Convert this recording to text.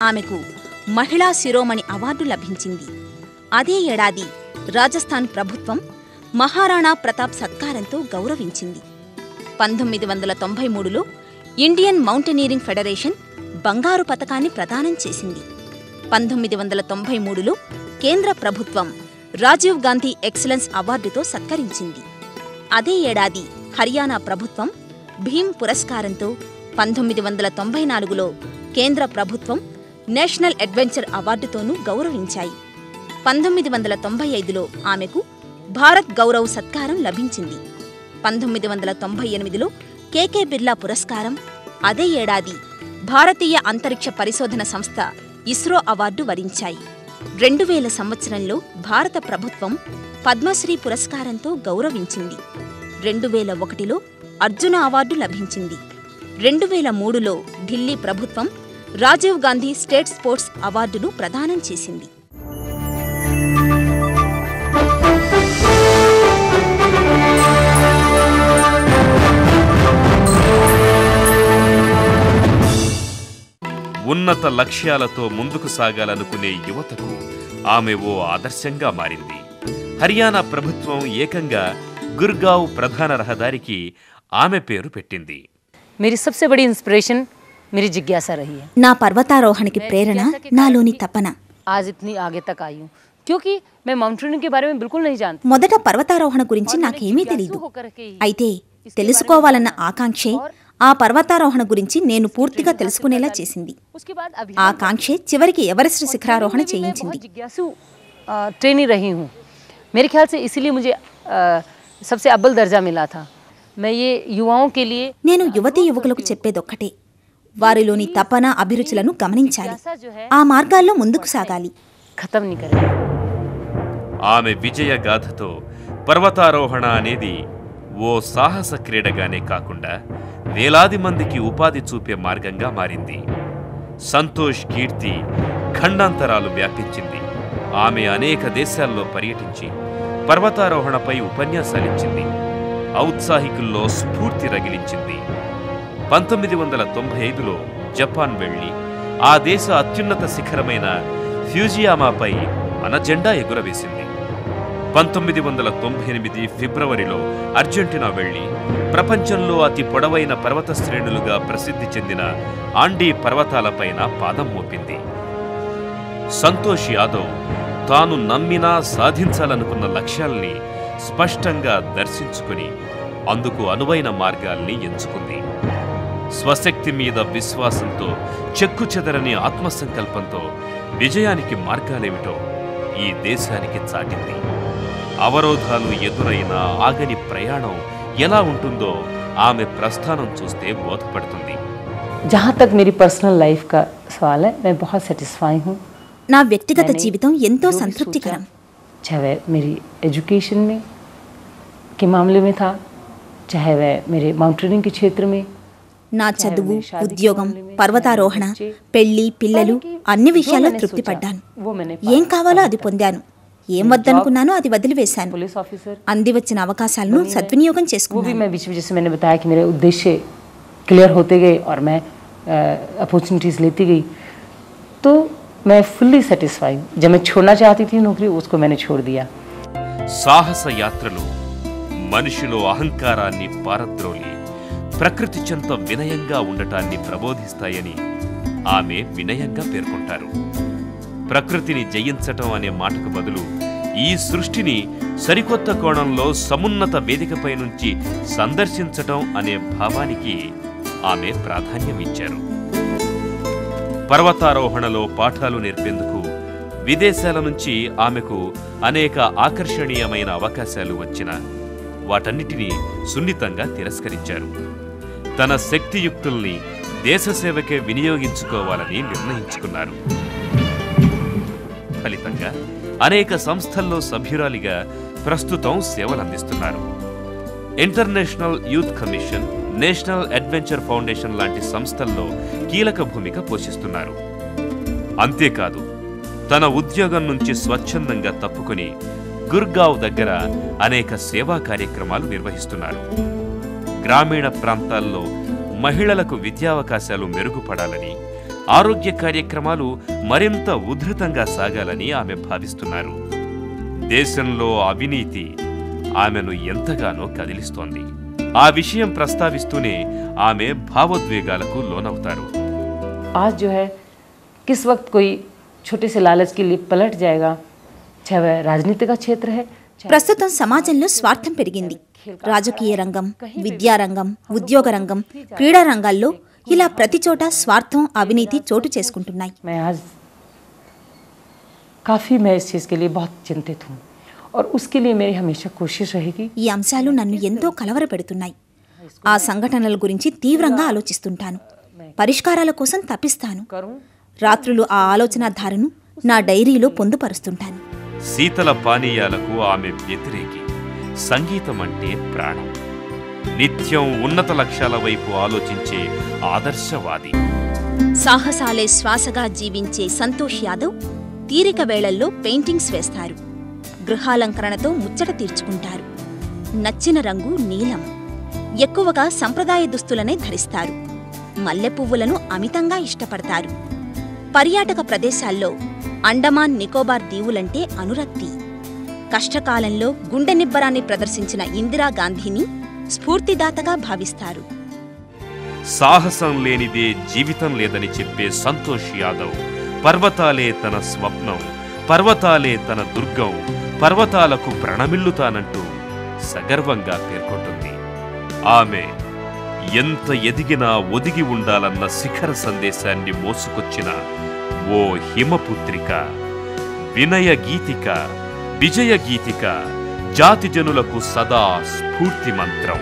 ఆమెకు మహిళా శిరోమణి అవార్డు లభించింది. అదే ఏడాది రాజస్థాన్ ప్రభుత్వం మహారాణా ప్రతాప్ సత్కారంతో గౌరవించింది. 1993లో ఇండియన్ మౌంటనీరింగ్ ఫెడరేషన్ బంగారు పతకాన్ని ప్రదానం చేసింది. 1993లో కేంద్ర ప్రభుత్వం రాజీవ్ గాంధీ ఎక్సలెన్స్ అవార్డుతో సత్కరించింది. అదే ఏడాది హర్యానా ప్రభుత్వం భీమ్ పురస్కారంతో, 1994లో కేంద్ర ప్రభుత్వం నేషనల్ అడ్వెంచర్ అవార్డుతోనూ గౌరవించాయి. 1995లో ఆమెకు భారత్ గౌరవ్ సత్కారం లభించింది. 1998లో కేకే బిర్లా పురస్కారం, అదే ఏడాది భారతీయ అంతరిక్ష పరిశోధన సంస్థ ఇస్రో అవార్డు వరించాయి. 2000 సంవత్సరంలో భారత ప్రభుత్వం పద్మశ్రీ పురస్కారంతో గౌరవించింది. 2001లో అర్జున అవార్డు లభించింది. 2003లో ఢిల్లీ ప్రభుత్వం రాజీవ్ గాంధీ స్టేట్ స్పోర్ట్స్ అవార్డును ప్రదానం చేసింది. ఉన్నత లక్ష్యాలతో ముందుకు సాగాలనుకునే యువతకు ఆమె ఓ ఆదర్శంగా మారింది. హర్యానా ప్రభుత్వం ఏకంగా గుర్గావ్ ప్రధాన రహదారికి ఆమె పేరు పెట్టింది. मेरी सबसे बड़ी इंस्पिरेशन मेरी जिज्ञासा रही है. నా పర్వతారోహణకి ప్రేరణ నాలోని తపన. आज इतनी आगे तक आई हूँ क्योंकि मैं माउंटेनियरिंग के बारे में बिल्कुल नहीं जानती. మొదట పర్వతారోహణ గురించి నాకేమీ తెలీదు. అయితే తెలుసుకోవాలన్న ఆకాంక్షే ఆ పర్వతారోహణ గురించి నేను పూర్తిగా తెలుసుకునేలా చేసింది. ఆ కాంక్షే చివరికి ఎవరెస్ట్ శిఖరారోహణ చేయించింది. ट्रेनी रही हूँ. मेरे ख्याल से इसीलिए मुझे सबसे अव्वल दर्जा मिला था. मैं ये युवाओं के लिए నేను యువతీ యువకులకు చెప్పేదొక్కటే, వారిలోని తపన అభిరుచులను గమనించాలి, ఆ మార్గాల్లో ముందుకు సాగాలి. ఖతం ని కరే. ఆమె విజయగాథతో పర్వతారోహణ అనేది ఓ సాహస క్రీడగానే కాకుండా వేలాది మందికి ఉపాధి చూపే మార్గంగా మారింది. సంతోష్ కీర్తి ఖండాంతరాలు వ్యాపించింది. ఆమె అనేక దేశాల్లో పర్యటించి పర్వతారోహణపై ఉపన్యాసాలిచ్చింది. ఔత్సాహికుల్లో స్ఫూర్తి రగిలించింది. 1995లో జపాన్ వెళ్లి ఆ దేశ అత్యున్నత శిఖరమైన ఫ్యూజియామాపై మన జెండా ఎగురవేసింది. 1998 ఫిబ్రవరిలో అర్జెంటీనా వెళ్లి ప్రపంచంలో అతి పొడవైన పర్వత శ్రేణులుగా ప్రసిద్ధి చెందిన ఆండీ పర్వతాలపైన పాదం మోపింది. సంతోష్ యాదవ్ తాను నమ్మినా సాధించాలనుకున్న లక్ష్యాల్ని స్పష్టంగా దర్శించుకుని అందుకు అనువైన మార్గాల్ని ఎంచుకుంది. స్వశక్తి మీద విశ్వాసంతో, చెక్కుచెదరని ఆత్మసంకల్పంతో విజయానికి మార్గాలేమిటో ఈ దేశానికి చాటింది. అవరోధాలు ఎదురైన ఆగని ప్రయాణం ఎలా ఉంటుందో ఆమె ప్రస్థానం చూస్తే బోధపడుతుంది. जहाँ तक मेरी पर्सनल लाइफ का सवाल है, मैं बहुत सेटिस्फाई हूँ. నా వ్యక్తిగత జీవితం ఎంతో సంతృప్తికరం. चाहे वह मेरी एजुकेशन में के मामले में था, चाहे वह मेरे माउंटेनियरिंग के क्षेत्र में, నా చదువు, ఉద్యోగం, పర్వతారోహణ, పెళ్లి, పిల్లలు అన్ని విషయాల్లో తృప్తి పడ్డాను. ఏం కావాలో అది పొందాను, ఏం వద్దనుకున్నానో అది వదిలివేశాను. అంది వచ్చిన అవకాశాలను సద్వినియోగం చేసుకున్నాను. मैं बीच में जैसे मैंने बताया कि मेरे उद्देश्य क्लियर होते गए और मैं अपॉर्चुनिटीज लेती गई, तो मैं फुल्ली सेटिस्फाई हूँ. जब मैं छोड़ना चाहती थी नौकरी, उसको मैंने छोड़ दिया. సాహస యాత్రలు మనిషిలో అహంకారాన్ని పారద్రోలి ప్రకృతి చెంత వినయంగా ఉండటాన్ని ప్రబోధిస్తాయని ఆమె వినయంగా పేర్కొంటారు. ప్రకృతిని జయించటం అనే మాటకు బదులు ఈ సృష్టిని సరికొత్త కోణంలో సమున్నత వేదికపై నుంచి సందర్శించటం అనే భావానికి ఆమె ప్రాధాన్యం ఇచ్చారు. పర్వతారోహణలో పాఠాలు నేర్పేందుకు విదేశాల నుంచి ఆమెకు అనేక ఆకర్షణీయమైన అవకాశాలు వచ్చినా వాటన్నిటినీ సున్నితంగా తిరస్కరించారు. తన శక్తియుక్తుల్ని దేశసేవకే వినియోగించుకోవాలని నిర్ణయించుకున్నారు. ఫలితంగా అనేక సంస్థల్లో సభ్యురాలిగా ప్రస్తుతం సేవలందిస్తున్నారు. International youth commission, national adventure foundation లాంటి సంస్థల్లో కీలక భూమిక పోషిస్తున్నారు. అంతేకాదు, తన ఉద్యోగం నుంచి స్వచ్ఛందంగా తప్పుకొని గుర్గావ్ దగ్గర అనేక సేవా కార్యక్రమాలు నిర్వహిస్తున్నారు. గ్రామీణ ప్రాంతాల్లో మహిళలకు విద్యావకాశాలు మెరుగుపడాలని, ఆరోగ్య కార్యక్రమాలు మరింత ఉధృతంగా సాగాలని ఆమె భావిస్తున్నారు. దేశంలో అవినీతి ఆమెను ఎంతగానో కదిలిస్తోంది. ఆ విషయం ప్రస్తావిస్తూనే ఆమె భావోద్వేగాలకు లోనవుతారు. आज जो है किस वक्त कोई छोटे से लालच के लिए पलट जाएगा, चाहे वह राजनीति का क्षेत्र है. ప్రస్తుతం సమాజంలో స్వార్థం పెరిగింది. రాజకీయ రంగం, విద్యారంగం, ఉద్యోగ రంగం, క్రీడా రంగాల్లో ఇలా ప్రతి చోట స్వార్థం, అవినీతి చోటు చేసుకుంటున్నాయి. मैं आज काफ़ी मैं इस चीज़ के लिए बहुत चिंतित हूँ और उसके लिए मेरी हमेशा कोशिश रहेगी. ఈ అంశాలు నన్ను ఎంతో కలవరపెడుతున్నాయి. ఆ సంఘటనల గురించి తీవ్రంగా ఆలోచిస్తుంటాను. పరిష్కారాల కోసం తప్పిస్తాను. రాత్రులు ఆ ఆలోచనాధారను నా డైరీలో పొందుపరుస్తుంటాను. శీతల పానీయాలకు ఆమె వ్యతిరేకి. సంగీతం అంటే ప్రాణం. నిత్యం ఉన్నత లక్ష్యాల వైపు ఆలోచించే ఆదర్శవాది. సాహసాలే శ్వాసగా జీవించే సంతోష్ యాదవ్ తీరిక వేళల్లో పెయింటింగ్స్ వేస్తారు. గృహాలంకరణతో ముచ్చట తీర్చుకుంటారు. నచ్చిన రంగు నీలం. ఎక్కువగా సంప్రదాయ దుస్తులనే ధరిస్తారు. మల్లెపువ్వులను అమితంగా ఇష్టపడతారు. పర్యాటక ప్రదేశాల్లో అండమాన్ నికోబార్ దీవులంటే అనురక్తి. కష్టకాలంలో గుండె నిబ్బరాన్ని ప్రదర్శించిన ఇందిరాగాంధీని స్ఫూర్తిదాతగా భావిస్తారు. సాహసం లేనిదే జీవితం లేదని చెప్పే సంతోష్ యాదవ్ పర్వతాలే తన స్వప్నం, పర్వతాలే తన దుర్గం, పర్వతాలకు ప్రణమిల్లుతానంటూ సగర్వంగా పేర్కొంటుంది. ఆమె ఎంత ఎదిగినా ఒదిగి ఉండాలన్న శిఖర సందేశాన్ని మోసుకొచ్చిన ఓ హిమపుత్రిక, వినయ గీతిక, విజయ గీతిక, జాతి జనులకు సదా స్ఫూర్తి మంత్రం.